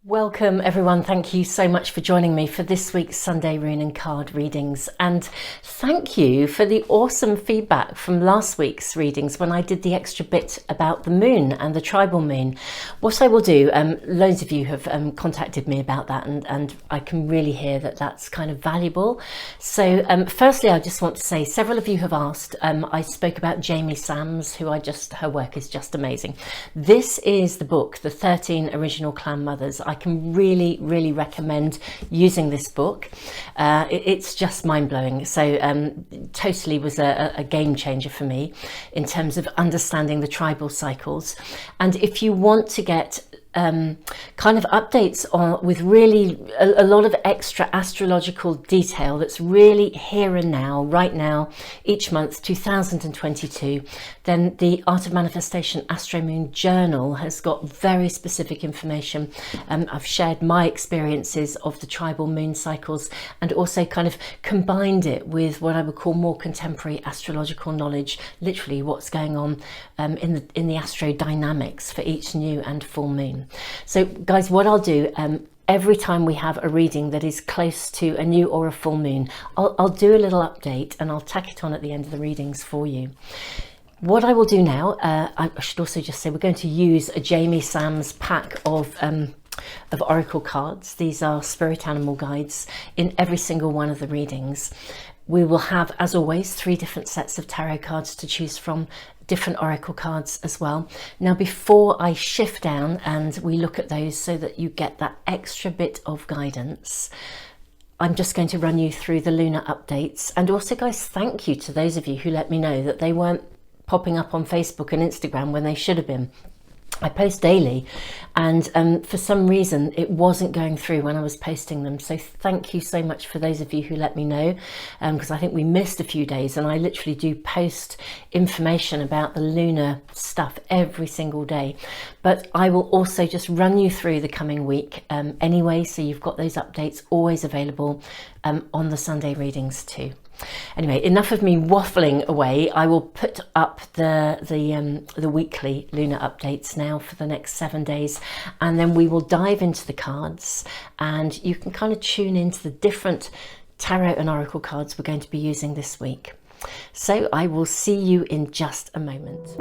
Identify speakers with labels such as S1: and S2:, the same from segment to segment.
S1: Welcome everyone, thank you so much for joining me for this week's Sunday Rune and Card readings, and thank you for the awesome feedback from last week's readings when I did the extra bit about the moon and the tribal moon. What I will do, loads of you have contacted me about that, and I can really hear that that's kind of valuable. So firstly, I just want to say several of you have asked. I spoke about Jamie Sams, her work is just amazing. This is the book, The 13 Original Clan Mothers. I can really recommend using this book. It's just mind-blowing. So totally was a game changer for me in terms of understanding the tribal cycles. And if you want to get kind of updates on with really a lot of extra astrological detail that's really here and now, right now, each month, 2022, then the Art of Manifestation Astro-Moon journal has got very specific information. I've shared my experiences of the tribal moon cycles and also kind of combined it with what I would call more contemporary astrological knowledge, literally what's going on in the astro dynamics for each new and full moon. So guys, what I'll do, every time we have a reading that is close to a new or a full moon, I'll do a little update and I'll tack it on at the end of the readings for you. What I will do now, I should also just say we're going to use a Jamie Sams pack of oracle cards. These are spirit animal guides in every single one of the readings. We will have, as always, 3 different sets of tarot cards to choose from, different oracle cards as well. Now, before I shift down and we look at those so that you get that extra bit of guidance, I'm just going to run you through the lunar updates. And also, guys, thank you to those of you who let me know that they weren't popping up on Facebook and Instagram when they should have been. I post daily, and for some reason it wasn't going through when I was posting them. So thank you so much for those of you who let me know, because I think we missed a few days, and I literally do post information about the lunar stuff every single day. But I will also just run you through the coming week anyway, so you've got those updates always available on the Sunday readings too. Anyway, enough of me waffling away. I will put up the weekly lunar updates now for the next 7 days, and then we will dive into the cards, and you can kind of tune into the different tarot and oracle cards we're going to be using this week. So I will see you in just a moment.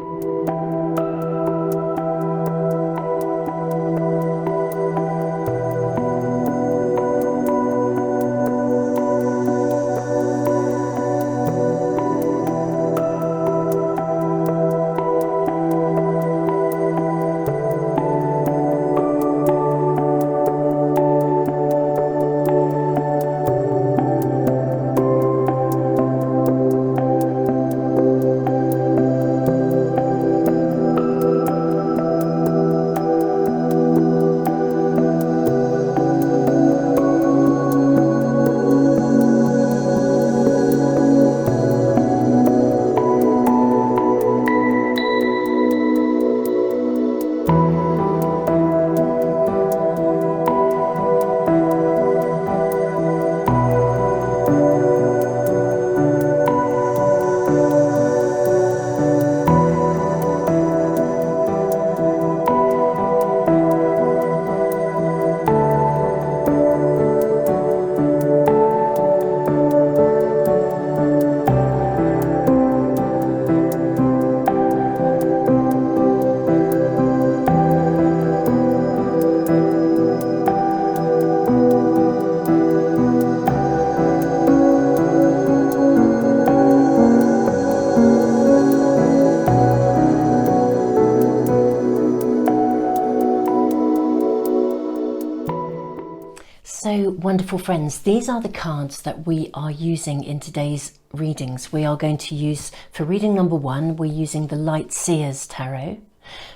S1: So wonderful friends, these are the cards that we are using in today's readings. We are going to use, for reading number 1, we're using the Light Seers Tarot.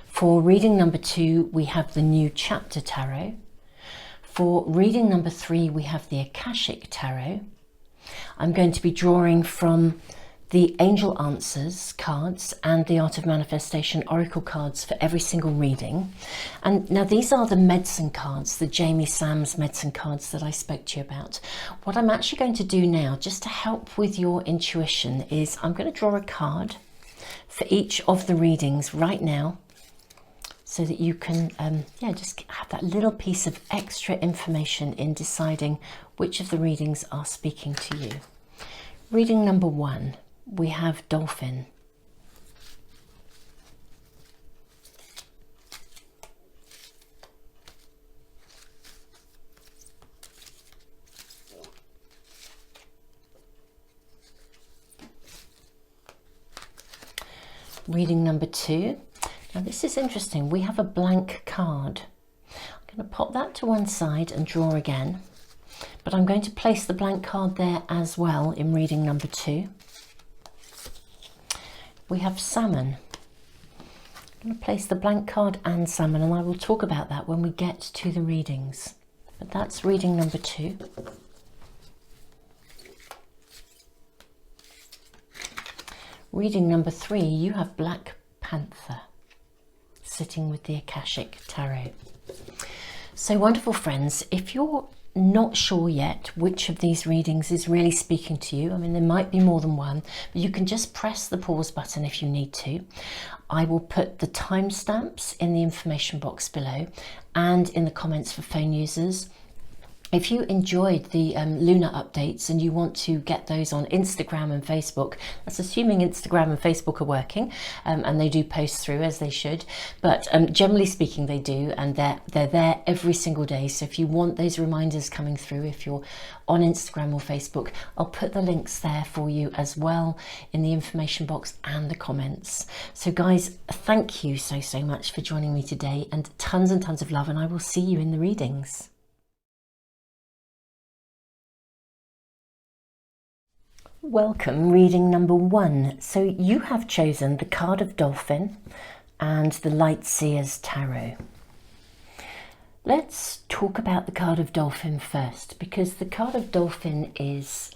S1: For reading number 2, we have the New Chapter Tarot. For reading number 3, we have the Akashic Tarot. I'm going to be drawing from the Angel Answers cards and the Art of Manifestation Oracle cards for every single reading. And now these are the medicine cards, the Jamie Sams medicine cards that I spoke to you about. What I'm actually going to do now, just to help with your intuition, is I'm going to draw a card for each of the readings right now. so that you can just have that little piece of extra information in deciding which of the readings are speaking to you. Reading number 1, we have Dolphin. Reading number 2. Now this is interesting. We have a blank card. I'm going to pop that to one side and draw again. But I'm going to place the blank card there as well in reading number 2. We have Salmon. I'm going to place the blank card and Salmon, and I will talk about that when we get to the readings. But that's reading number 2. Reading number 3, you have Black Panther sitting with the Akashic Tarot. So wonderful friends, if you're not sure yet which of these readings is really speaking to you, I mean there might be more than one, but you can just press the pause button if you need to. I will put the timestamps in the information box below and in the comments for phone users. If you enjoyed the lunar updates and you want to get those on Instagram and Facebook, that's assuming Instagram and Facebook are working, and they do post through as they should, but generally speaking they do, and they're there every single day. So if you want those reminders coming through, if you're on Instagram or Facebook, I'll put the links there for you as well in the information box and the comments. So guys, thank you so much for joining me today, and tons of love, and I will see you in the readings. Welcome, reading number 1. So you have chosen the card of Dolphin and the Light Seer's Tarot. Let's talk about the card of Dolphin first, because the card of Dolphin it's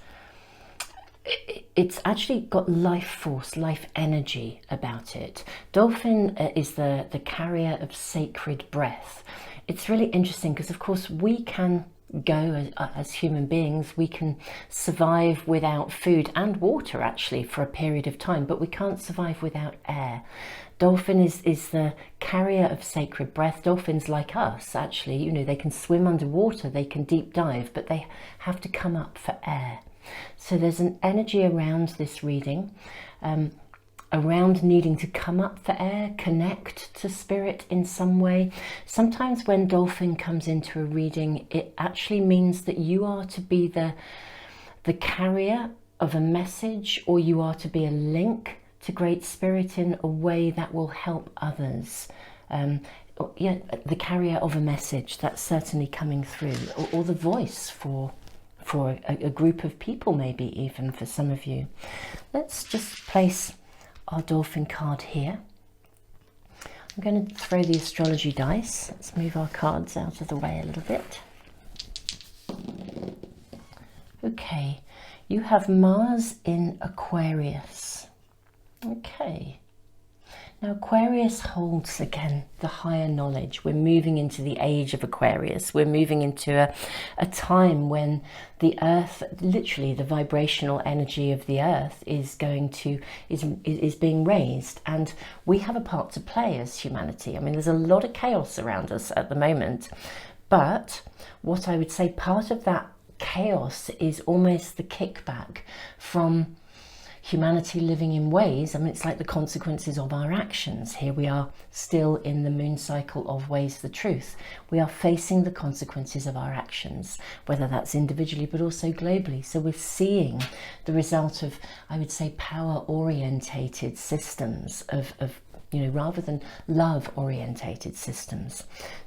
S1: actually got life force, life energy about it. Dolphin is the carrier of sacred breath. It's really interesting because of course we can go as human beings, we can survive without food and water actually for a period of time, but we can't survive without air. Dolphin is the carrier of sacred breath. Dolphins, like us, actually, you know, they can swim underwater, they can deep dive, but they have to come up for air. So there's an energy around this reading, around needing to come up for air, connect to spirit in some way. Sometimes when Dolphin comes into a reading, it actually means that you are to be the carrier of a message, or you are to be a link to Great Spirit in a way that will help others. Yeah, the carrier of a message that's certainly coming through, or the voice for a group of people, maybe even for some of you. Let's just place our Dolphin card here. I'm going to throw the astrology dice. Let's move our cards out of the way a little bit. Okay, you have Mars in Aquarius. Okay. Now Aquarius holds, again, the higher knowledge. We're moving into the age of Aquarius. We're moving into a time when the earth, literally the vibrational energy of the earth is being raised, and we have a part to play as humanity. I mean, there's a lot of chaos around us at the moment, but what I would say, part of that chaos is almost the kickback from humanity living in ways, I mean, it's like the consequences of our actions. Here we are still in the moon cycle of Ways the Truth. We are facing the consequences of our actions, whether that's individually but also globally. So we're seeing the result of, I would say, power orientated systems of you know, rather than love orientated systems.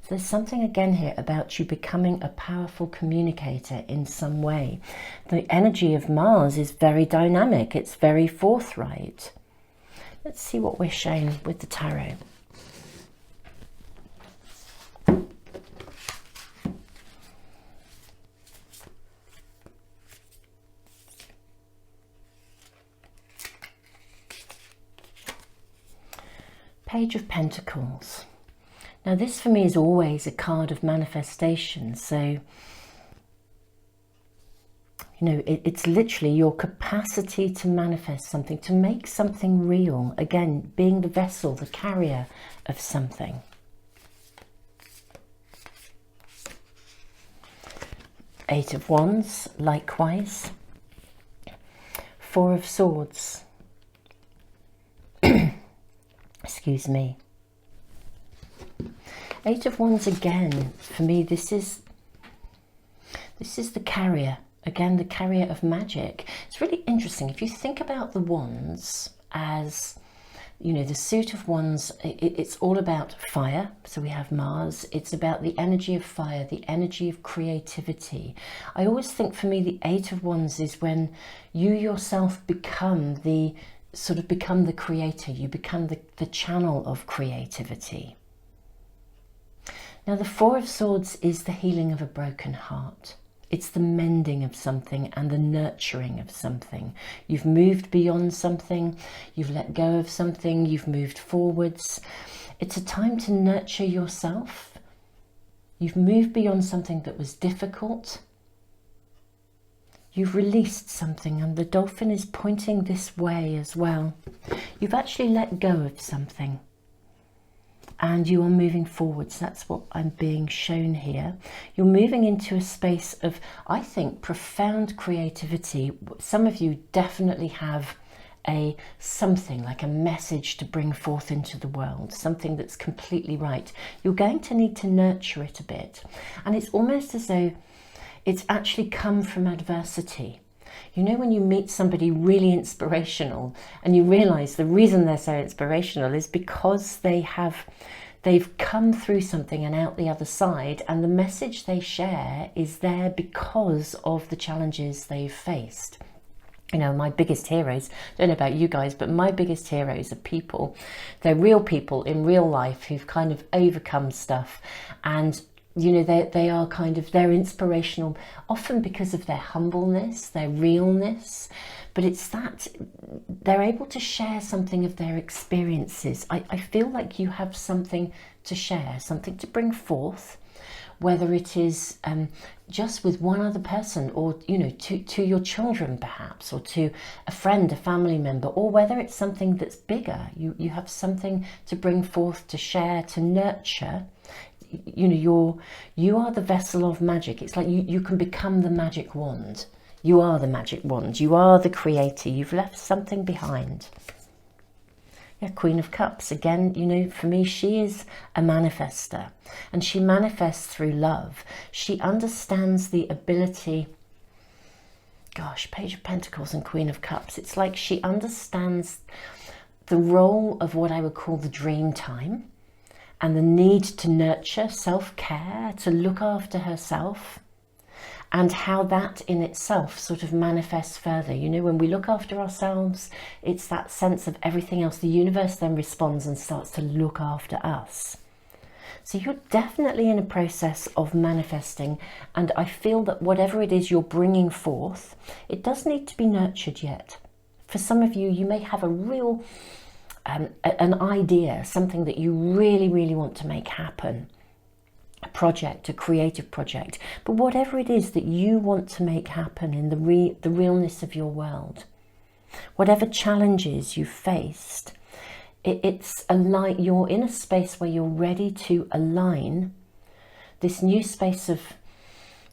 S1: So there's something again here about you becoming a powerful communicator in some way. The energy of Mars is very dynamic, it's very forthright. Let's see what we're shown with the tarot. Page of Pentacles. Now this for me is always a card of manifestation. So, you know, it's literally your capacity to manifest something, to make something real. Again, being the vessel, the carrier of something. Eight of Wands, likewise. Four of Swords. Excuse me. Eight of Wands again, for me, this is the carrier. Again, the carrier of magic. It's really interesting. If you think about the wands as, you know, the suit of wands, it's all about fire. So we have Mars. It's about the energy of fire, the energy of creativity. I always think for me, the Eight of Wands is when you yourself become the creator. You become the channel of creativity. Now, the Four of Swords is the healing of a broken heart. It's the mending of something and the nurturing of something. You've moved beyond something, you've let go of something, you've moved forwards. It's a time to nurture yourself. You've moved beyond something that was difficult. You've released something, and the dolphin is pointing this way as well. You've actually let go of something, and you are moving forwards. That's what I'm being shown here. You're moving into a space of, I think, profound creativity. Some of you definitely have something like a message to bring forth into the world, something that's completely right. You're going to need to nurture it a bit. And it's almost as though it's actually come from adversity. You know, when you meet somebody really inspirational and you realize the reason they're so inspirational is because they've come through something and out the other side, and the message they share is there because of the challenges they've faced. You know, my biggest heroes, I don't know about you guys, but my biggest heroes are people. They're real people in real life who've kind of overcome stuff, and you know, they're inspirational, often because of their humbleness, their realness, but it's that they're able to share something of their experiences. I feel like you have something to share, something to bring forth, whether it is just with one other person, or, you know, to your children perhaps, or to a friend, a family member, or whether it's something that's bigger. You have something to bring forth, to share, to nurture. You know, you are the vessel of magic. It's like you can become the magic wand. You are the magic wand. You are the creator. You've left something behind. Yeah, Queen of Cups. Again, you know, for me, she is a manifester, and she manifests through love. She understands the ability. Gosh, Page of Pentacles and Queen of Cups. It's like she understands the role of what I would call the dream time, and the need to nurture, self-care, to look after herself, and how that in itself sort of manifests further. You know, when we look after ourselves, it's that sense of everything else. The universe then responds and starts to look after us. So you're definitely in a process of manifesting, and I feel that whatever it is you're bringing forth, it does need to be nurtured yet. For some of you, you may have a real an idea, something that you really, really want to make happen, a project, a creative project, but whatever it is that you want to make happen in the realness of your world, whatever challenges you've faced, it's you're in a space where you're ready to align this new space of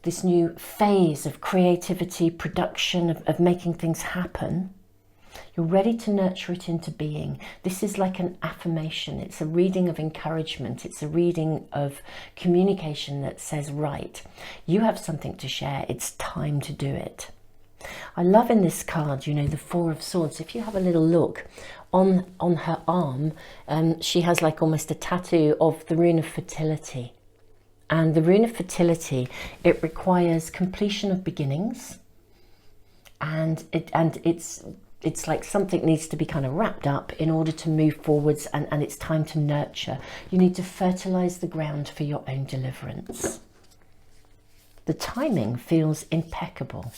S1: this new phase of creativity, production, of making things happen. You're ready to nurture it into being. This is like an affirmation. It's a reading of encouragement. It's a reading of communication that says, right, you have something to share. It's time to do it. I love in this card, you know, the Four of Swords. If you have a little look on her arm, she has like almost a tattoo of the rune of fertility. And the rune of fertility, it requires completion of beginnings, and it's like something needs to be kind of wrapped up in order to move forwards, and it's time to nurture. You need to fertilize the ground for your own deliverance. The timing feels impeccable.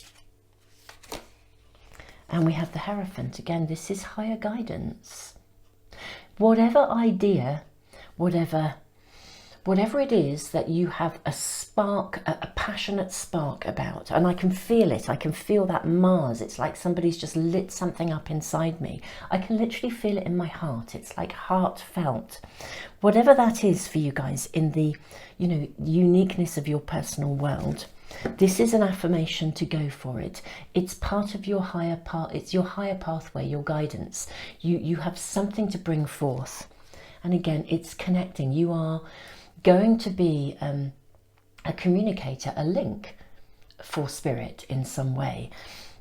S1: And we have the Hierophant. Again, this is higher guidance. Whatever idea, whatever it is that you have a spark, a passionate spark about, and I can feel it, I can feel that Mars, it's like somebody's just lit something up inside me. I can literally feel it in my heart. It's like heartfelt. Whatever that is for you guys in the, you know, uniqueness of your personal world, This is an affirmation to go for it. It's part of your higher path. It's your higher pathway, your guidance. You have something to bring forth. And again, it's connecting. You are going to be a communicator, a link for spirit in some way.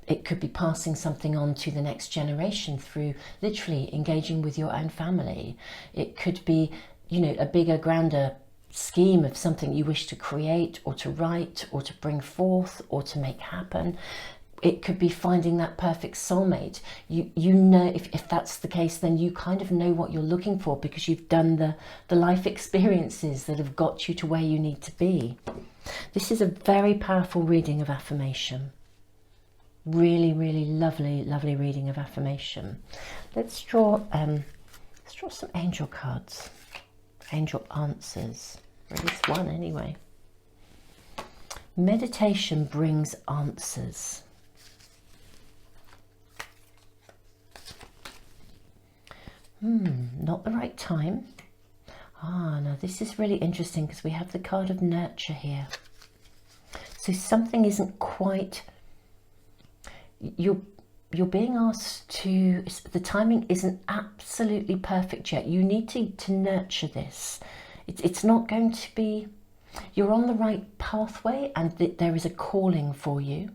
S1: It could be passing something on to the next generation through literally engaging with your own family. It could be, you know, a bigger, grander scheme of something you wish to create or to write or to bring forth or to make happen. It could be finding that perfect soulmate. You know, if that's the case, then you kind of know what you're looking for because you've done the life experiences that have got you to where you need to be. This is a very powerful reading of affirmation. Really, really lovely, lovely reading of affirmation. Let's draw some angel cards, angel answers, or at least one anyway. Meditation brings answers. Not the right time. Now this is really interesting because we have the card of nurture here. So something isn't quite, you're being asked to, the timing isn't absolutely perfect yet. You need to nurture this. It's not going to be, you're on the right pathway and there is a calling for you.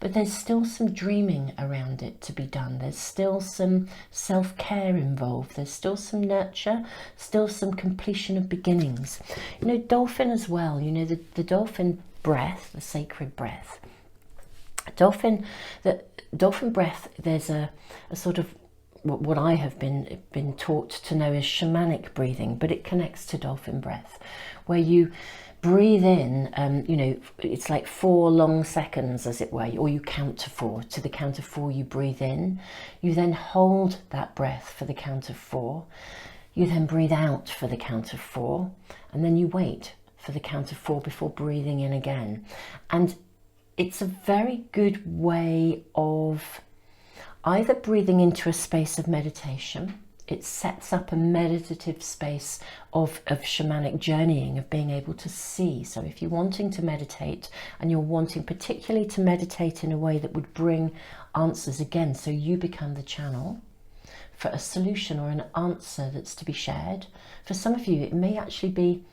S1: But there's still some dreaming around it to be done. There's still some self-care involved. There's still some nurture, still some completion of beginnings. You know, dolphin as well, you know, the dolphin breath, the sacred breath. Dolphin breath, there's a sort of what I have been taught to know as shamanic breathing, but it connects to dolphin breath, where you breathe in, you know, it's like 4 long seconds, as it were, or you count to 4. To the count of 4, you breathe in. You then hold that breath for the count of 4. You then breathe out for the count of 4, and then you wait for the count of 4 before breathing in again. And it's a very good way of either breathing into a space of meditation. It sets up a meditative space of shamanic journeying, of being able to see. So if you're wanting to meditate and you're wanting particularly to meditate in a way that would bring answers again, so you become the channel for a solution or an answer that's to be shared. For some of you, it may actually be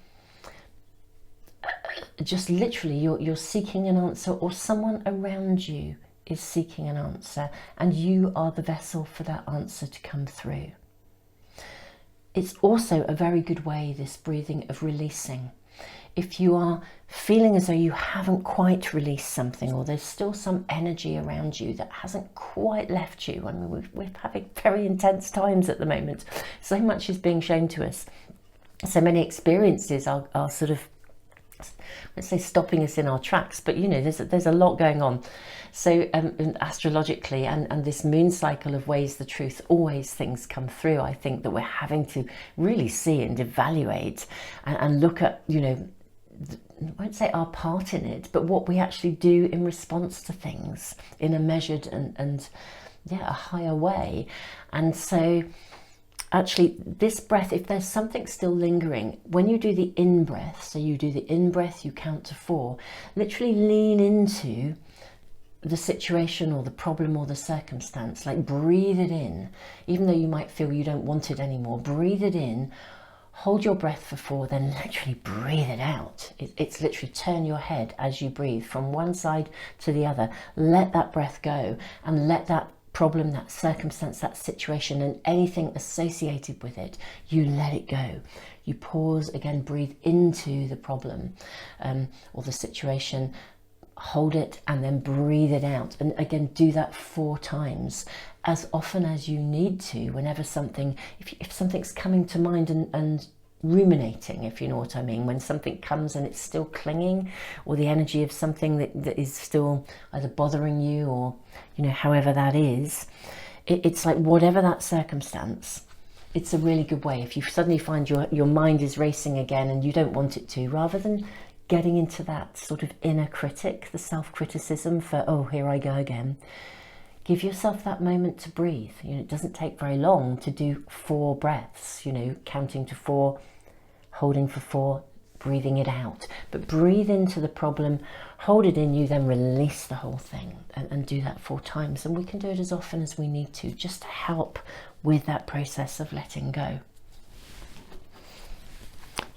S1: just literally you're seeking an answer, or someone around you is seeking an answer and you are the vessel for that answer to come through. It's also a very good way, this breathing, of releasing. If you are feeling as though you haven't quite released something, or there's still some energy around you that hasn't quite left you, I mean, we're having very intense times at the moment. So much is being shown to us. So many experiences are sort of, let's say, stopping us in our tracks, but you know, there's a lot going on. So astrologically, and this moon cycle of ways the truth, always things come through. I think that we're having to really see and evaluate and look at, you know, I won't say our part in it, but what we actually do in response to things in a measured and a higher way. And so actually, this breath, if there's something still lingering, when you do the in-breath, so you do the in-breath, you count to 4, literally lean into the situation or the problem or the circumstance, like breathe it in, even though you might feel you don't want it anymore. Breathe it in, hold your breath for 4, then literally breathe it out. It's literally turn your head as you breathe from one side to the other. Let that breath go and let that problem, that circumstance, that situation, and anything associated with it, you let it go. You pause again, breathe into the problem or the situation, hold it, and then breathe it out. And again, do that 4 times, as often as you need to, whenever something, if something's coming to mind and ruminating, if you know what I mean, when something comes and it's still clinging, or the energy of something that is still either bothering you, or, you know, however that is, it's like whatever that circumstance, it's a really good way. If you suddenly find your mind is racing again and you don't want it to, rather than getting into that sort of inner critic, the self-criticism for, oh, here I go again, give yourself that moment to breathe. You know, it doesn't take very long to do 4 breaths, you know, counting to 4, holding for 4, breathing it out. But breathe into the problem, hold it in you, then release the whole thing, and do that 4 times. And we can do it as often as we need to, just to help with that process of letting go.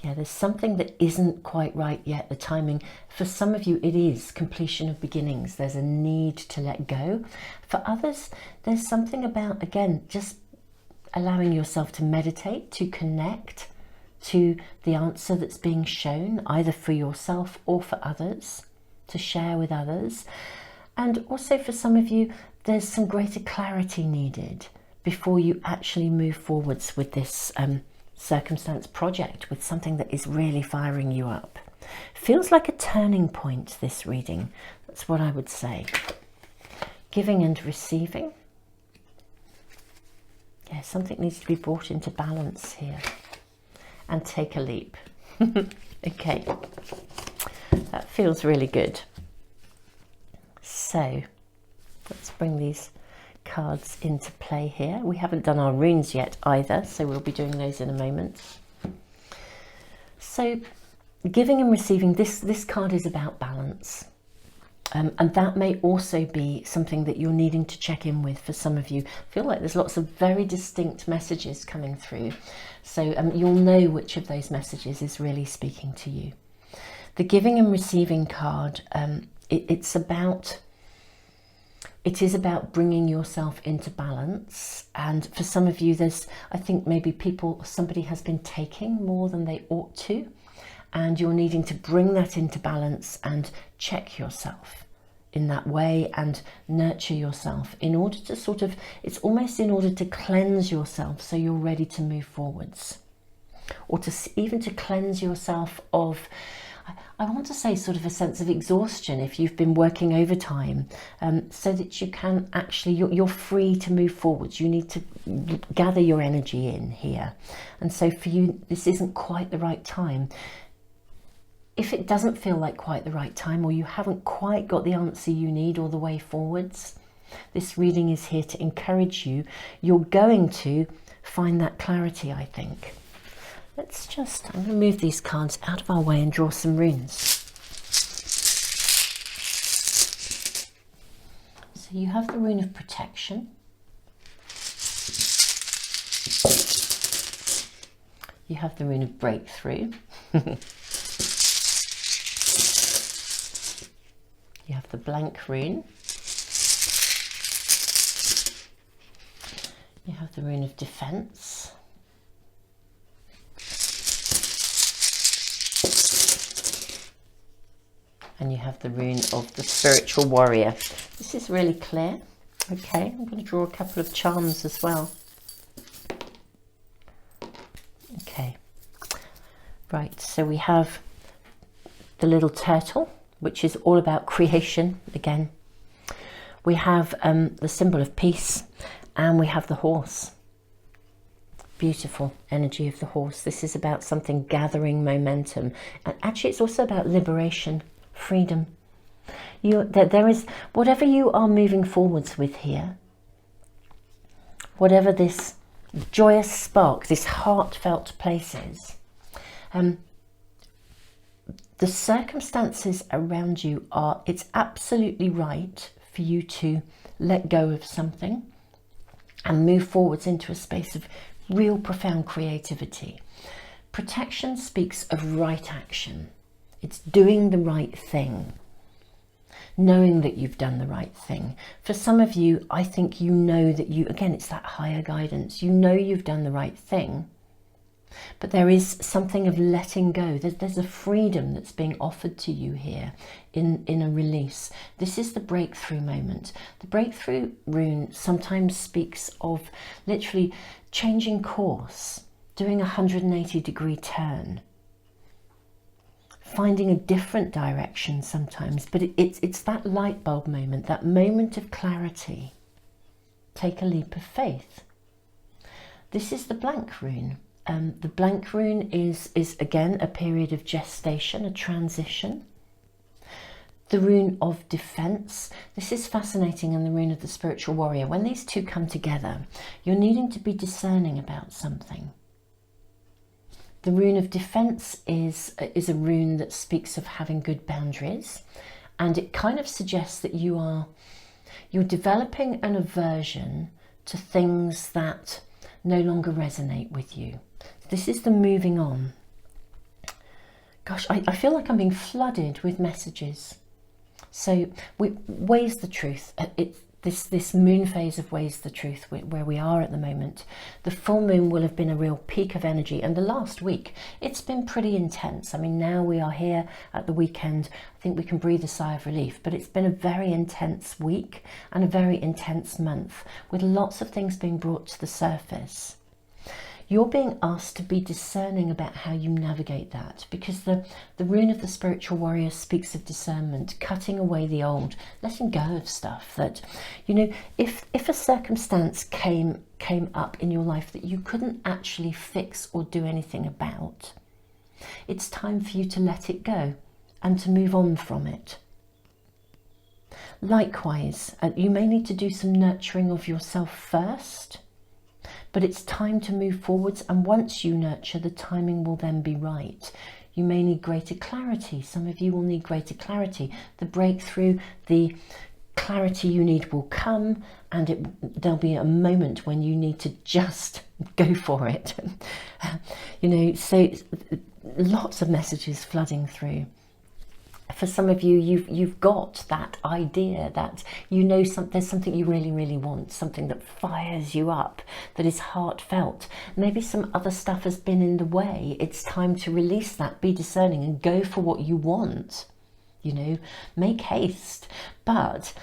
S1: Yeah, there's something that isn't quite right yet, the timing. For some of you, it is completion of beginnings. There's a need to let go. For others, there's something about, again, just allowing yourself to meditate, to connect to the answer that's being shown, either for yourself or for others, to share with others. And also for some of you, there's some greater clarity needed before you actually move forwards with this circumstance project, with something that is really firing you up. Feels like a turning point, this reading. That's what I would say. Giving and receiving. Yeah, something needs to be brought into balance here. And take a leap. Okay, that feels really good. So let's bring these cards into play here. We haven't done our runes yet either, so we'll be doing those in a moment. So giving and receiving, this card is about balance. And that may also be something that you're needing to check in with for some of you. I feel like there's lots of very distinct messages coming through. So you'll know which of those messages is really speaking to you. The giving and receiving card, it is about bringing yourself into balance. And for some of you, I think maybe somebody has been taking more than they ought to. And you're needing to bring that into balance and check yourself in that way and nurture yourself in order to it's almost in order to cleanse yourself so you're ready to move forwards, or even to cleanse yourself of, I want to say, sort of a sense of exhaustion if you've been working overtime, so that you can actually, you're free to move forwards. You need to gather your energy in here. And so for you, this isn't quite the right time. If it doesn't feel like quite the right time, or you haven't quite got the answer you need or the way forwards, this reading is here to encourage you. You're going to find that clarity, I think. I'm going to move these cards out of our way and draw some runes. So you have the rune of protection. You have the rune of breakthrough. You have the blank rune. You have the rune of defense. And you have the rune of the spiritual warrior. This is really clear. Okay, I'm going to draw a couple of charms as well. Okay. Right, so we have the little turtle, which is all about creation again. We have the symbol of peace, and we have the horse. Beautiful energy of the horse. This is about something gathering momentum. And actually it's also about liberation, freedom. There is, whatever you are moving forwards with here, whatever this joyous spark, this heartfelt place is, the circumstances around you are, it's absolutely right for you to let go of something and move forwards into a space of real profound creativity. Protection speaks of right action. It's doing the right thing, knowing that you've done the right thing. For some of you, I think you know that again, it's that higher guidance. You know you've done the right thing. But there is something of letting go. There's a freedom that's being offered to you here in a release. This is the breakthrough moment. The breakthrough rune sometimes speaks of literally changing course, doing a 180-degree turn, finding a different direction sometimes. But it's that light bulb moment, that moment of clarity. Take a leap of faith. This is the blank rune. The blank rune is again a period of gestation, a transition. The rune of defense. This is fascinating, and the rune of the spiritual warrior. When these two come together, you're needing to be discerning about something. The rune of defense is a rune that speaks of having good boundaries, and it kind of suggests that you're developing an aversion to things that no longer resonate with you. This is the moving on. Gosh, I feel like I'm being flooded with messages. So weighs the truth. This moon phase of weighs the truth, where we are at the moment. The full moon will have been a real peak of energy, and the last week it's been pretty intense. I mean, now we are here at the weekend. I think we can breathe a sigh of relief, but it's been a very intense week and a very intense month, with lots of things being brought to the surface. You're being asked to be discerning about how you navigate that, because the rune of the spiritual warrior speaks of discernment, cutting away the old, letting go of stuff that, you know, if a circumstance came up in your life that you couldn't actually fix or do anything about, it's time for you to let it go and to move on from it. Likewise, you may need to do some nurturing of yourself first, but it's time to move forwards, and once you nurture, the timing will then be right. You may need greater clarity. Some of you will need greater clarity. The breakthrough, the clarity you need will come, and there'll be a moment when you need to just go for it. You know, so lots of messages flooding through. For some of you, you've got that idea that you know there's something you really, really want, something that fires you up, that is heartfelt. Maybe some other stuff has been in the way. It's time to release that, be discerning, and go for what you want. You know, make haste, but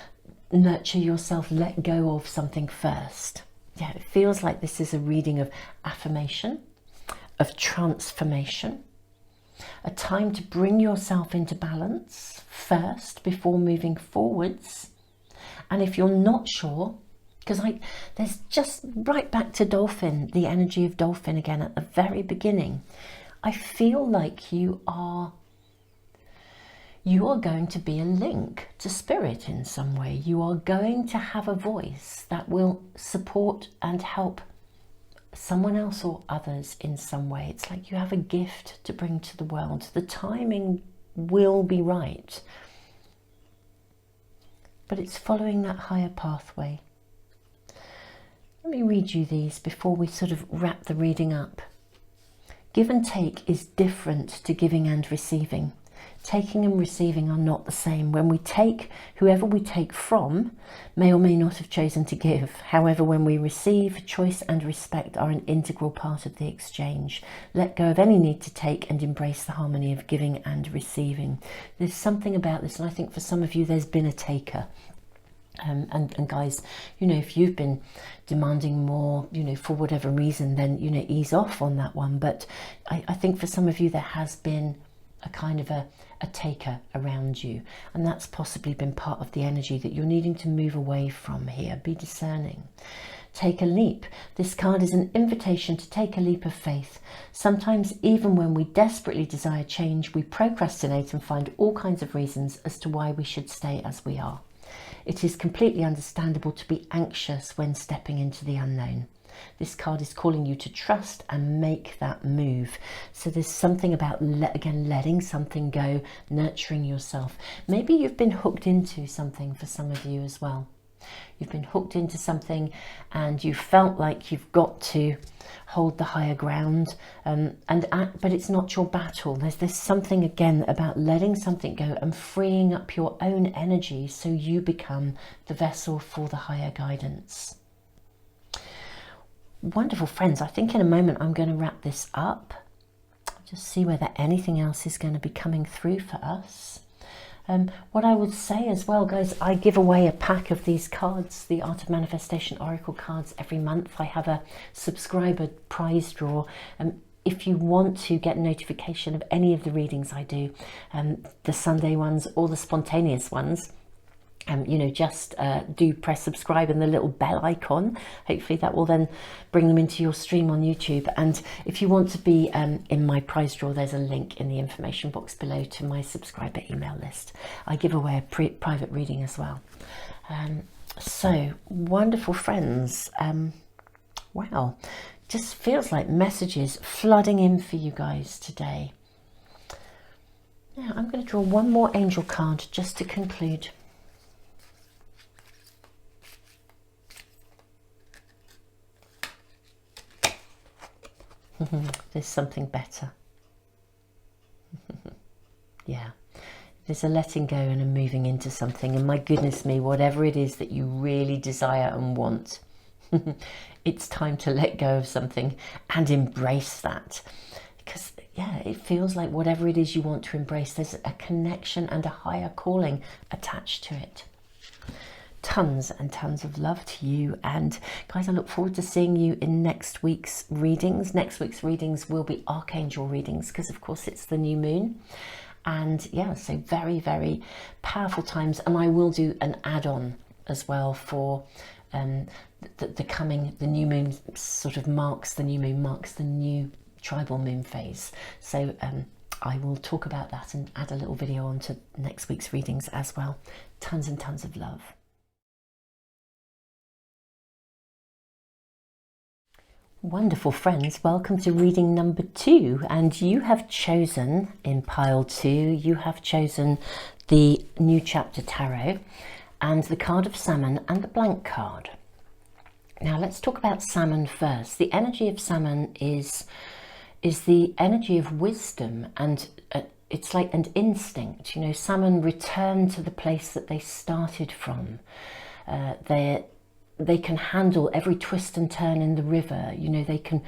S1: nurture yourself, let go of something first. Yeah, it feels like this is a reading of affirmation, of transformation. A time to bring yourself into balance first before moving forwards. And if you're not sure, because there's just right back to dolphin, the energy of dolphin again at the very beginning. I feel like you are going to be a link to spirit in some way. You are going to have a voice that will support and help someone else or others in some way. It's like you have a gift to bring to the world. The timing will be right, but it's following that higher pathway. Let me read you these before we sort of wrap the reading up. Give and take is different to giving and receiving. Taking and receiving are not the same. When we take, whoever we take from may or may not have chosen to give. However, when we receive, choice and respect are an integral part of the exchange. Let go of any need to take and embrace the harmony of giving and receiving. There's something about this, and I think for some of you there's been a taker. And guys, you know, if you've been demanding more, you know, for whatever reason, then, you know, ease off on that one. But I think for some of you there has been a kind of a taker around you, and that's possibly been part of the energy that you're needing to move away from here. Be discerning. Take a leap. This card is an invitation to take a leap of faith. Sometimes, even when we desperately desire change, we procrastinate and find all kinds of reasons as to why we should stay as we are. It is completely understandable to be anxious when stepping into the unknown. This card is calling you to trust and make that move. So there's something about, again, letting something go, nurturing yourself. Maybe you've been hooked into something for some of you as well. You've been hooked into something and you felt like you've got to hold the higher ground, but it's not your battle. There's something, again, about letting something go and freeing up your own energy so you become the vessel for the higher guidance. Wonderful friends, I think in a moment I'm going to wrap this up. Just see whether anything else is going to be coming through for us. What I would say as well, guys, I give away a pack of these cards, the Art of Manifestation Oracle cards, every month. I have a subscriber prize draw. If you want to get notification of any of the readings I do, the Sunday ones or the spontaneous ones, you know, just do press subscribe and the little bell icon. Hopefully that will then bring them into your stream on YouTube. And if you want to be in my prize draw, there's a link in the information box below to my subscriber email list. I give away a private reading as well. So wonderful friends. Wow. just feels like messages flooding in for you guys today. Now I'm going to draw one more angel card just to conclude. There's something better. Yeah, there's a letting go and a moving into something, and my goodness me, whatever it is that you really desire and want, it's time to let go of something and embrace that. Because yeah, it feels like whatever it is you want to embrace, there's a connection and a higher calling attached to it. Tons and tons of love to you, and guys, I look forward to seeing you in next week's readings. Next week's readings will be archangel readings, because of course it's the new moon, and yeah, so very, very powerful times. And I will do an add-on as well for the new moon sort of marks the new tribal moon phase. So I will talk about that and add a little video onto next week's readings as well. Tons and tons of love. Wonderful friends, welcome to reading number 2, and you have chosen, in pile 2, you have chosen the New Chapter Tarot and the card of Salmon and the blank card. Now let's talk about Salmon first. The energy of Salmon is the energy of wisdom, and it's like an instinct. You know, Salmon return to the place that they started from. They can handle every twist and turn in the river. You know, they can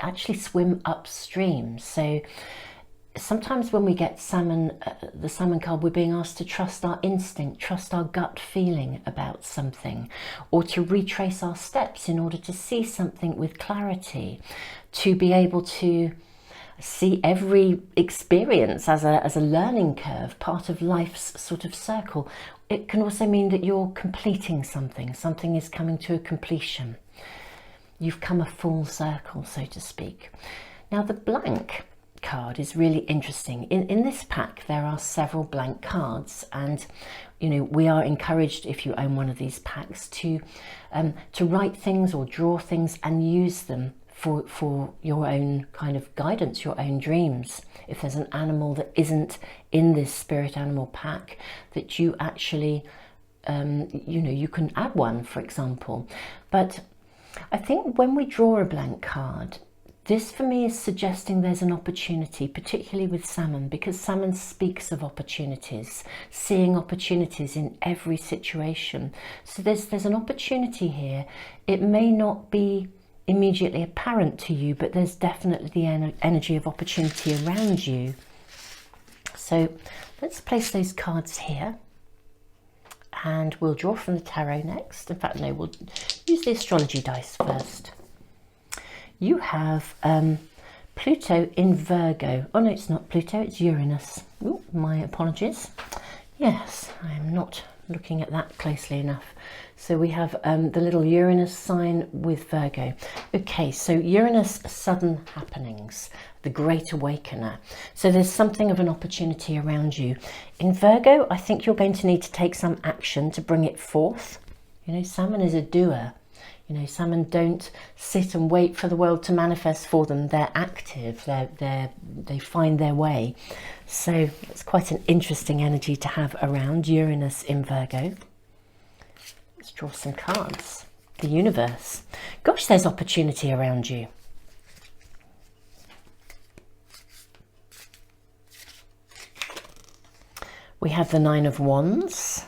S1: actually swim upstream. So sometimes when we get salmon, the Salmon card, we're being asked to trust our instinct, trust our gut feeling about something, or to retrace our steps in order to see something with clarity, to be able to see every experience as a learning curve, part of life's sort of circle. It can also mean that you're completing something. Something is coming to a completion. You've come a full circle, so to speak. Now the blank card is really interesting. In this pack there are several blank cards, and you know, we are encouraged, if you own one of these packs, to write things or draw things and use them for your own kind of guidance, your own dreams. If there's an animal that isn't in this spirit animal pack, that you actually, you know, you can add one, for example. But I think when we draw a blank card, this for me is suggesting there's an opportunity, particularly with Salmon, because Salmon speaks of opportunities, seeing opportunities in every situation. So there's an opportunity here. It may not be immediately apparent to you, but there's definitely the energy of opportunity around you. So let's place those cards here, and we'll draw from the tarot next. In fact, no, we'll use the astrology dice first. You have Pluto in Virgo. Oh no, it's not Pluto, it's Uranus. Ooh, my apologies. Yes, I'm not looking at that closely enough. So we have the little Uranus sign with Virgo. Okay, so Uranus, sudden happenings, the great awakener. So there's something of an opportunity around you. In Virgo, I think you're going to need to take some action to bring it forth. You know, Salmon is a doer. You know, Salmon don't sit and wait for the world to manifest for them. They're active, they find their way. So it's quite an interesting energy to have around Uranus in Virgo. Let's draw some cards. The universe. Gosh, there's opportunity around you. We have the Nine of Wands.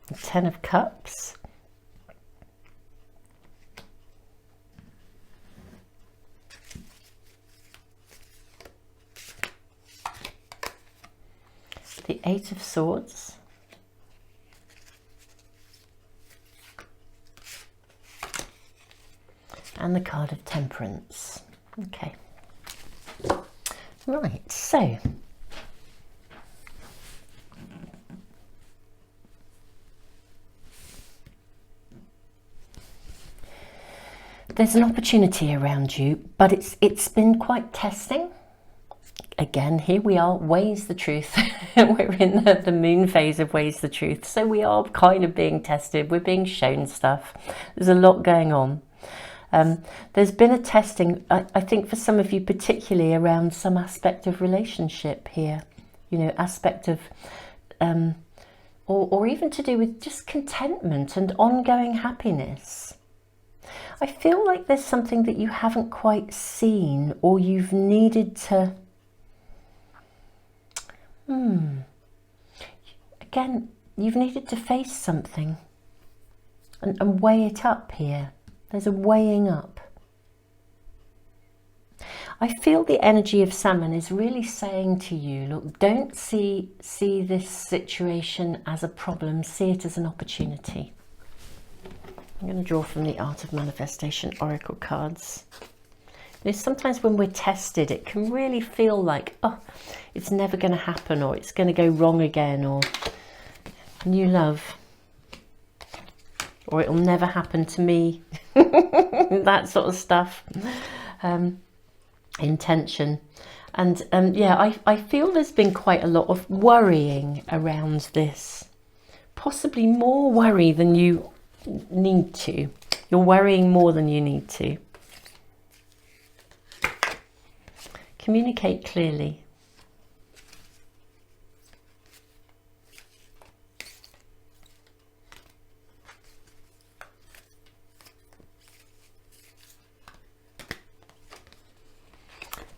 S1: The 10 of Cups. The 8 of Swords. And the card of Temperance. Okay. Right, so there's an opportunity around you, but it's been quite testing. again, here we are, weighs the truth. We're in the moon phase of weighs the truth. So we are kind of being tested. We're being shown stuff. There's a lot going on. There's been a testing, I think, for some of you, particularly around some aspect of relationship here, you know, aspect of, or even to do with just contentment and ongoing happiness. I feel like there's something that you haven't quite seen, or you've needed to, again, you've needed to face something and weigh it up here. There's a weighing up. I feel the energy of Salmon is really saying to you, look, don't see this situation as a problem, see it as an opportunity. I'm going to draw from the Art of Manifestation Oracle cards. You know, sometimes when we're tested, it can really feel like, oh, it's never going to happen, or it's going to go wrong again, or new love, or it'll never happen to me. That sort of stuff. Intention. And yeah, I feel there's been quite a lot of worrying around this. Possibly more worry than you need to. You're worrying more than you need to. Communicate clearly.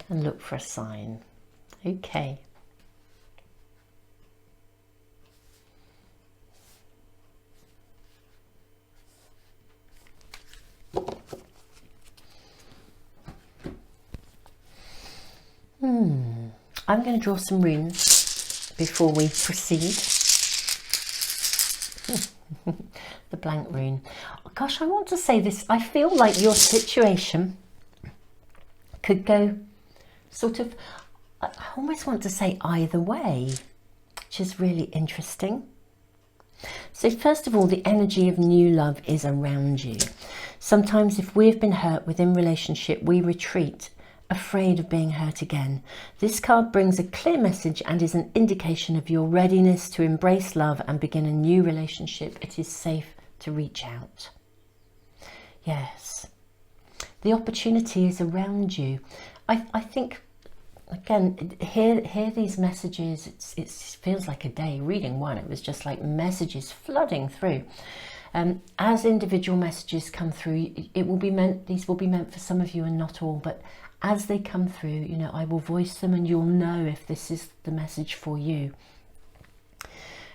S1: And look for a sign. Okay. I'm going to draw some runes before we proceed. The blank rune. Oh, gosh, I want to say this. I feel like your situation could go sort of, I almost want to say either way, which is really interesting. So first of all, the energy of new love is around you. Sometimes if we've been hurt within relationship, we retreat, afraid of being hurt again. This card brings a clear message and is an indication of your readiness to embrace love and begin a new relationship. It is safe to reach out. Yes, the opportunity is around you. I think, again, hear these messages. It feels like a day. Reading one, it was just like messages flooding through. As individual messages come through, these will be meant for some of you and not all, but as they come through, you know, I will voice them and you'll know if this is the message for you.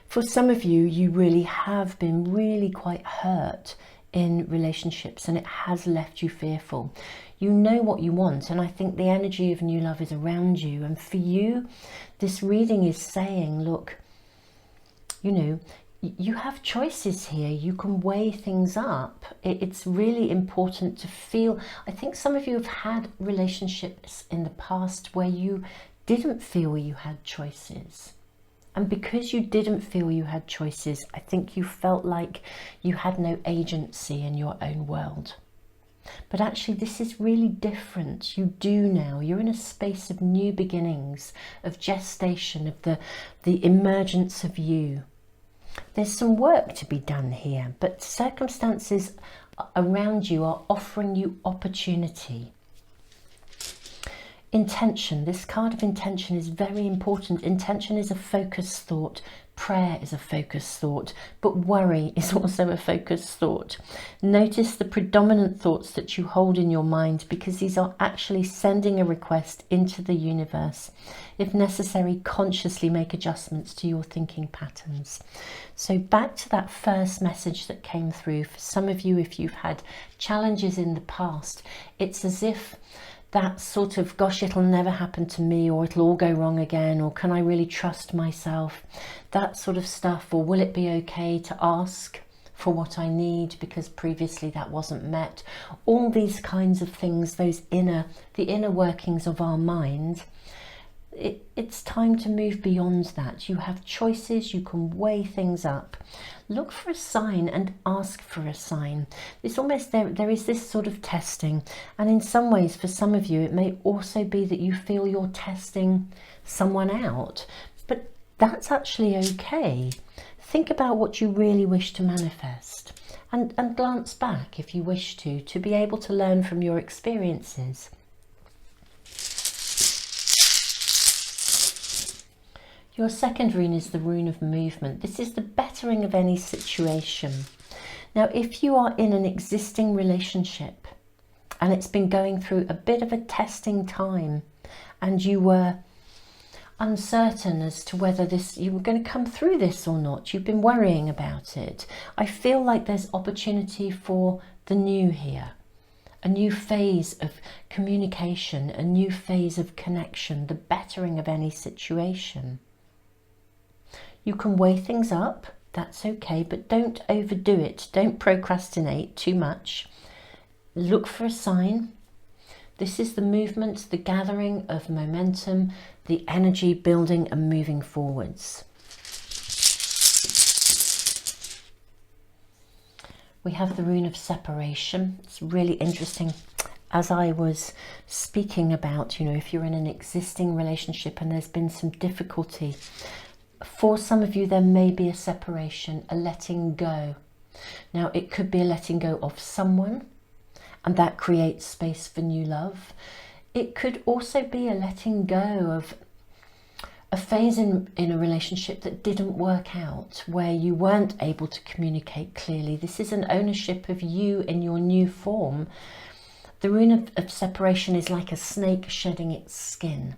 S1: For some of you, you really have been really quite hurt in relationships and it has left you fearful. You know what you want, and I think the energy of new love is around you. And for you, this reading is saying, look, you know, you have choices here. You can weigh things up. It's really important to feel. I think some of you have had relationships in the past where you didn't feel you had choices. And because you didn't feel you had choices, I think you felt like you had no agency in your own world. But actually, this is really different. You do now. You're in a space of new beginnings, of gestation, of the emergence of you. There's some work to be done here, but circumstances around you are offering you opportunity. Intention. This card of intention is very important. Intention is a focused thought. Prayer is a focused thought, but worry is also a focused thought. Notice the predominant thoughts that you hold in your mind, because these are actually sending a request into the universe. If necessary, consciously make adjustments to your thinking patterns. So back to that first message that came through. For some of you, if you've had challenges in the past, it's as if that sort of, gosh, it'll never happen to me, or it'll all go wrong again, or can I really trust myself? That sort of stuff. Or will it be okay to ask for what I need because previously that wasn't met? All these kinds of things, the inner workings of our mind. it's time to move beyond that. You have choices, you can weigh things up. Look for a sign and ask for a sign. It's almost there is this sort of testing, and in some ways for some of you it may also be that you feel you're testing someone out, but that's actually okay. Think about what you really wish to manifest, and glance back if you wish to be able to learn from your experiences. Your second rune is the rune of movement. This is the bettering of any situation. Now, if you are in an existing relationship and it's been going through a bit of a testing time and you were uncertain as to whether you were going to come through this or not, you've been worrying about it, I feel like there's opportunity for the new here. A new phase of communication, a new phase of connection, the bettering of any situation. You can weigh things up, that's okay, but don't overdo it. Don't procrastinate too much. Look for a sign. This is the movement, the gathering of momentum, the energy building and moving forwards. We have the rune of separation. It's really interesting. As I was speaking about, if you're in an existing relationship and there's been some difficulty, for some of you there may be a separation, a letting go. Now it could be a letting go of someone, and that creates space for new love. It could also be a letting go of a phase in a relationship that didn't work out, where you weren't able to communicate clearly. This is an ownership of you in your new form. The rune of separation is like a snake shedding its skin.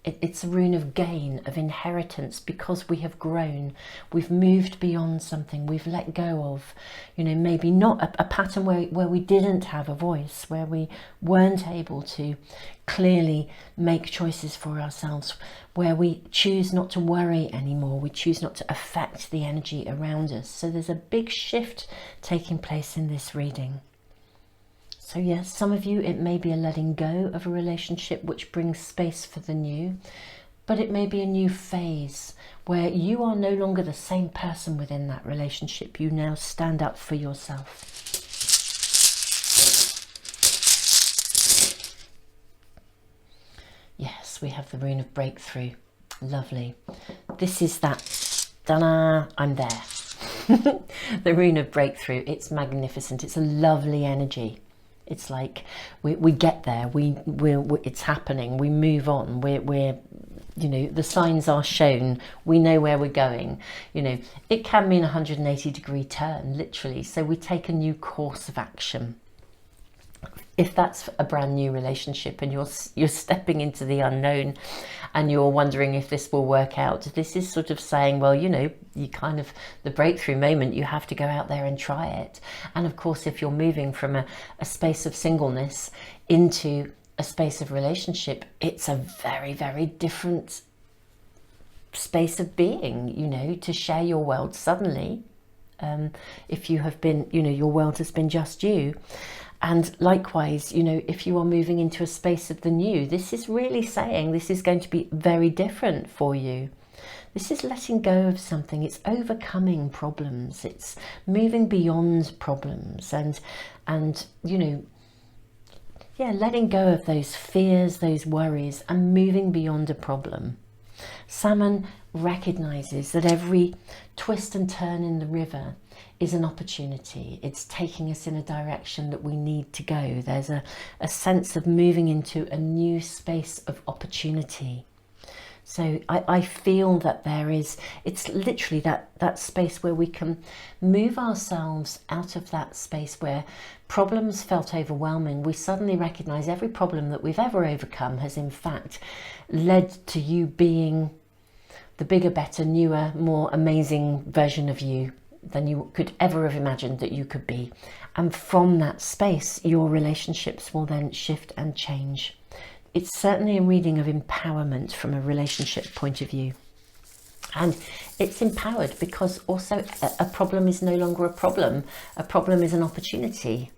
S1: It's a rune of gain, of inheritance, because we have grown, we've moved beyond something, we've let go of, maybe not a pattern where we didn't have a voice, where we weren't able to clearly make choices for ourselves, where we choose not to worry anymore, we choose not to affect the energy around us. So there's a big shift taking place in this reading. So yes, some of you, it may be a letting go of a relationship which brings space for the new, but it may be a new phase where you are no longer the same person within that relationship. You now stand up for yourself. Yes, we have the rune of breakthrough. Lovely. This is that, ta-da, I'm there. The rune of breakthrough, it's magnificent. It's a lovely energy. It's like we get there, it's happening, we move on, we're the signs are shown, we know where we're going. It can mean a 180-degree turn, literally. So we take a new course of action. If that's a brand new relationship and you're stepping into the unknown and you're wondering if this will work out, this is sort of saying, well, you kind of, the breakthrough moment, you have to go out there and try it. And of course, if you're moving from a space of singleness into a space of relationship, it's a very, very different space of being, to share your world suddenly. If you have been, your world has been just you. And likewise, if you are moving into a space of the new, this is really saying this is going to be very different for you. This is letting go of something. It's overcoming problems. It's moving beyond problems and letting go of those fears, those worries, and moving beyond a problem. Salmon recognizes that every twist and turn in the river is an opportunity. It's taking us in a direction that we need to go. There's a sense of moving into a new space of opportunity. So I feel that it's literally that space where we can move ourselves out of that space where problems felt overwhelming. We suddenly recognize every problem that we've ever overcome has in fact led to you being the bigger, better, newer, more amazing version of you than you could ever have imagined that you could be. And from that space, your relationships will then shift and change. It's certainly a reading of empowerment from a relationship point of view. And it's empowered because also a problem is no longer a problem. A problem is an opportunity.